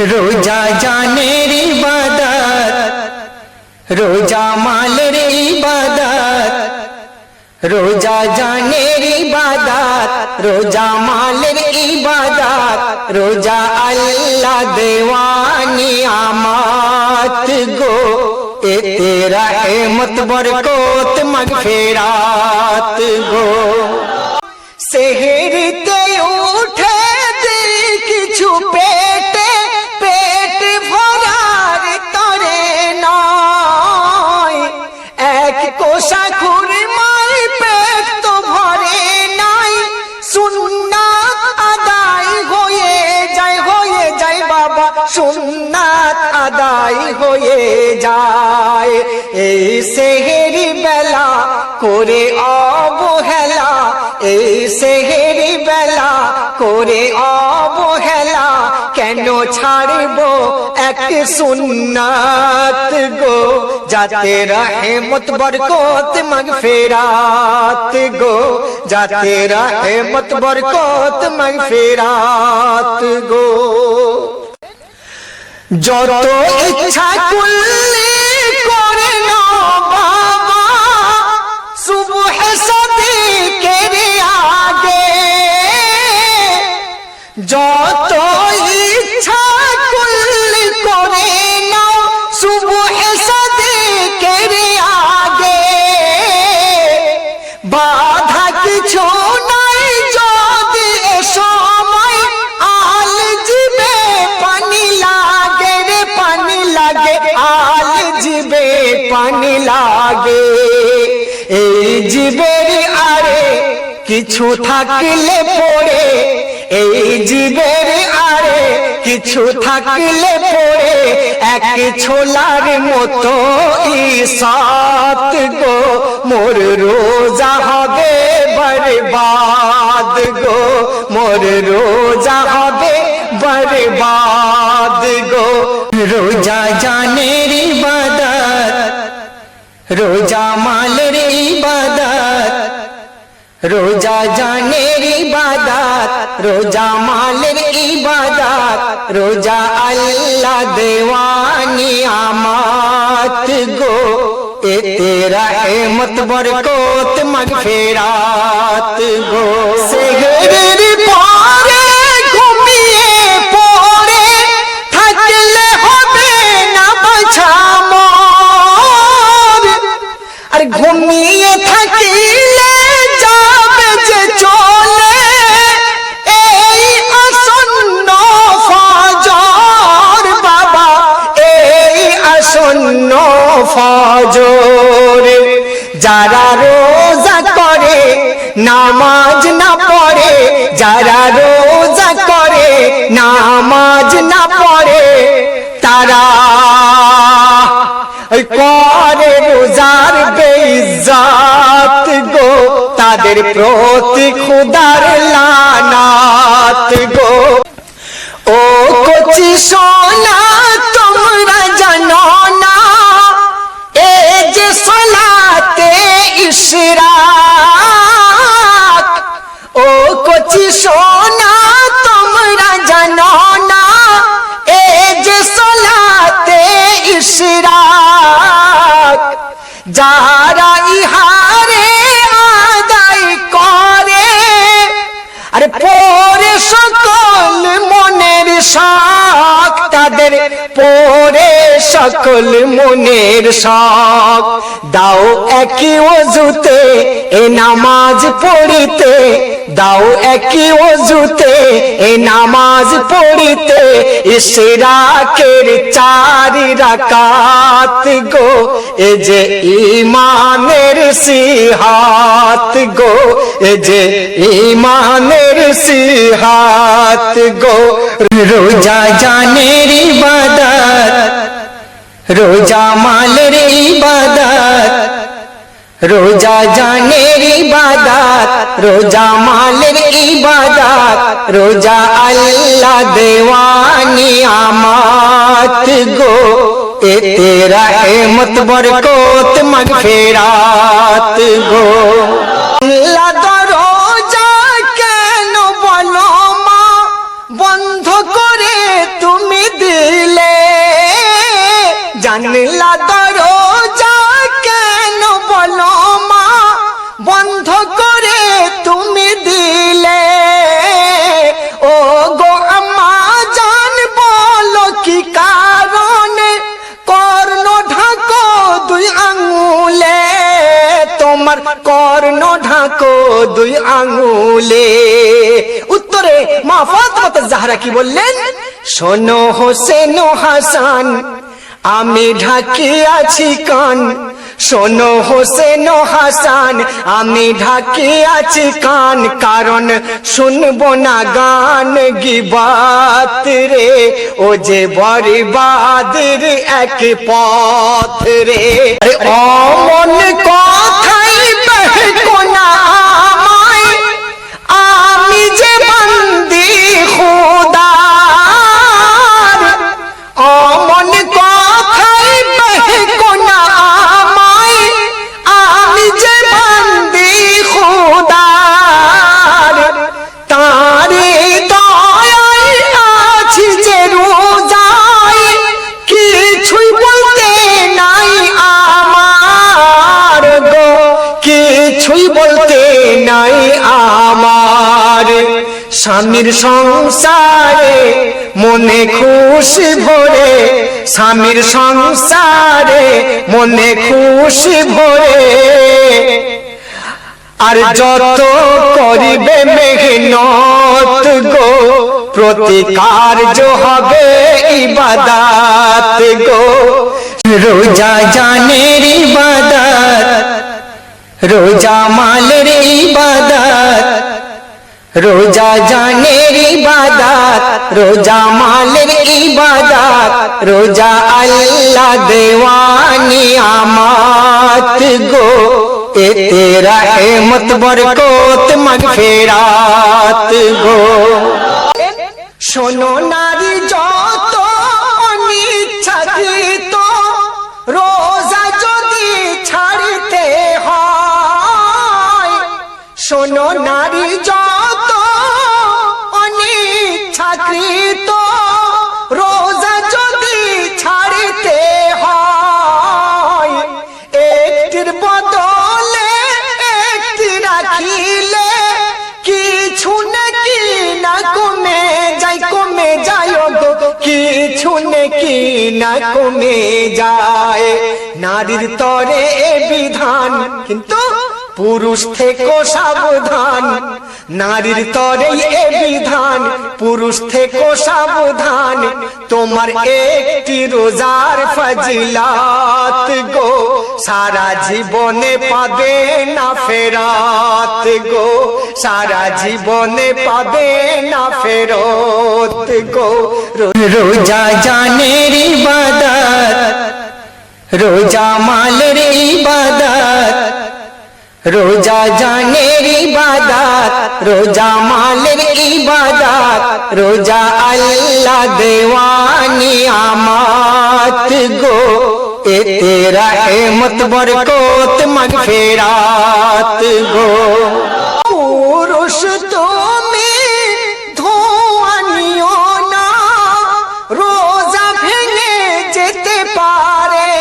रोजा जानेर इबादत, रोजा मालेर इबादत, रोजा जानेर इबादत, रोजा मालेर इबादत, रोजा अल्लाह देवानी आमत गो ए तेरा रहमत बरकत मगफिरात गो। सेहर ते उठे दिल किछु पेटे पेट भरार तोरे नय, एक कोषा खुरमार पेट तो भरे নাই, सुन्नात আদায় হয়ে যায় বাবা, সুন্নাত আদায় হয়ে যায়। এই সেহেরি বেলা করে অবহেলা, এই সেহেরি বেলা করে অবহেলা, কেন ছাড়বো এক সুন্নাত গো, যাতে রহমত বরকত মাগফিরাত গো, যাতে রহমত বরকত মাগফিরাত গো। যত ইচ্ছা করলে করে নাও বাবা, সুবহ সাদিকের আগে, যত ইচ্ছা করলে করে নাও সুবহ সাদিকের আগে, বাধা কিছু নাই যদি এ সময় আল জিবে পানি লাগে রে, পানি লাগে আল জিবে পানি লাগে। এই জিবের আরে কিছু থাকলে পড়ে, এই জীবের আরে কিছু থাকলে পড়ে, এক ছোলার মতো ইসাত গো, মোর রোজা হবে বরবাদ গো, মোর রোজা হবে বরবাদ গো। রোজা জানের ইবাদত, रोजा मालेर इबादत, रोजा जानेर इबादत, रोजा मालेर इबादत, रोजा अल्लाह देवानी आमत गो ए तेरा रहमत बरकत मगफिरात गो। सेहरेर पारे घुमिए पड़े থাকলে হবে না বাছা, আর ঘুমিয়ে থাকিলে যাবে যে চলে এই আসন্ন ফজর বাবা, এই আসন্ন ফজর। যারা রোজা করে নামাজ না পড়ে, যারা রোজা করে নামাজ না পড়ে, তারা করে রোজার বেইজ্জত গো, তাদের প্রতি খুদার লানাত গো। ও কচি সোনা তোমরা জানো না, এ যে সালাতে ইশরাক, ও কচি সোনা তোমরা জানো না, এ যে সালাতে ইশরাক, যারা ইহারে আদায় করে আরে পরে সকল মনের শখ, তাদের পরে সকল মনের শখ। দাও একই ওযুতে এ নামাজ পড়িতে, দাও একই ওযুতে এ নামাজ পড়িতে, ইশরাকের 4 রাকাত গো, এ যে ঈমানের সিহাত গো, এ যে ঈমানের সিহাত গো। রোজা জানের ইবাদত, रोजा मालेर इबादत, रोजा जानेर इबादत, रोजा मालेर इबादत, रोजा अल्लाह देवानी आमत गो ए तेरा रहमत बरकत मगफिरात गो। अल्लाह दरोजा কেন বলো মা বন্ধ করে তুমি জানলা দরজা কেন বলো মা বন্ধ করে তুমি দিলে? ও গো আম্মা জান বলো কি কারণে কর্ণ ঢাকো দুই আঙুলে? তোমার কর্ণ ঢাকো দুই আঙুলে। উত্তরে মা ফাতেমা জাহরা কি বললেন? শোনো হোসেন ও হাসান আমি ঢাকিয়াছি কান। শোনো হোসেন ও হাসান আমি ঢাকিয়াছি কান, কারণ শুনবো না গান গিবাত রে, ও যে বরবাদের এক পথ রে। অমন কথাই বেহকো না আমায়, আমি যে বন্দি খোদার। অমন কথাই বেহকো না আমায়, আমি যে বন্দি খোদার। তারে দয়ায় আছি যে রোজায়, কিছুই বলতে নাই আমার গো, কিছুই বলতে নাই আমার। স্বামীর সংসারে মনে খুশি ভরে, স্বামীর সংসারে মনে খুশি ভরে। আর যত করিবে মেহনত গো, প্রতিকার্য হবে ইবাদত গো। রোজা জানের ইবাদত, রোজা মালের ইবাদত। রোজা জানের ইবাদত, রোজা মালের ইবাদত। রোজা আল্লাহ দেওয়ানি আমাত গো, এতে রহমত বরকত মাগফিরাত গো। শোনো নারী যত অনিচ্ছাকৃত রোজা যদি ছাড়তে হয়। শোনো নারী যত অনিচ্ছাকৃত রোজা যদি ছাড়তে হয়, একটির বদলে একটি রাখিলে কিছু নাকি না কমে যায়, কমে যায় গো, কিছু নাকি না কমে যায়। নারীর তরে এ বিধান, কিন্তু পুরুষ থেকে সাবধান। নারীর তরে এ বিধান, পুরুষ থেকে সাবধান। তোমার একটি রোজার ফজিলত গো, সারা জীবনে পাবে না ফেরত গো, সারা জীবনে পাবে না ফেরত গো। রোজা জানের ইবাদত, রোজা মালের ইবাদত। রোজা জানের ইবাদত, রোজা মালের ইবাদত। রোজা আল্লাহ দেওয়ানি আমাত গো, এতে রহমত বরকত মাগফিরাত গো। পুরুষ তুমি ধোঁয়া নিও না, রোজা ভেঙে যেতে পারে।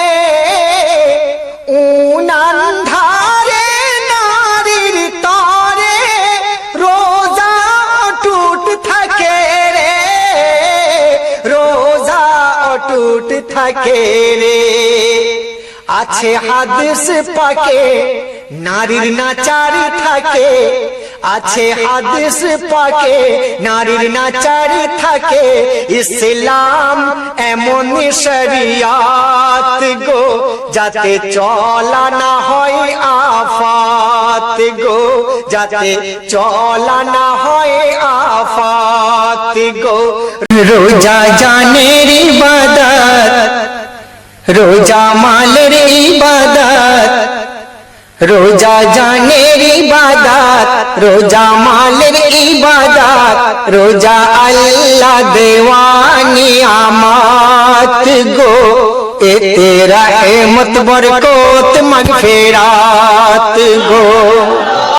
উনান ধারে নারীর তরে রোজা অটুট থাকে রে, রোজা অটুট থাকে রে। আছে হাদিস পাকে নারীর নাচার থাকে, আছে হাদিস পাকে নারীর নাচার থাকে। ইসলাম এমন শরিয়াত গো, যাতে চলা না হয় আফাত গো, যাতে চলা না হয় আফাত গো। রোজা জানের ইবাদত, রোজা মালের ইবাদত। রোজা জানের ইবাদত, রোজা মালের ইবাদত। রোজা আল্লাহ দেওয়ানি আমাত গো, এতে রহমত বরকত মাগফিরাত গো।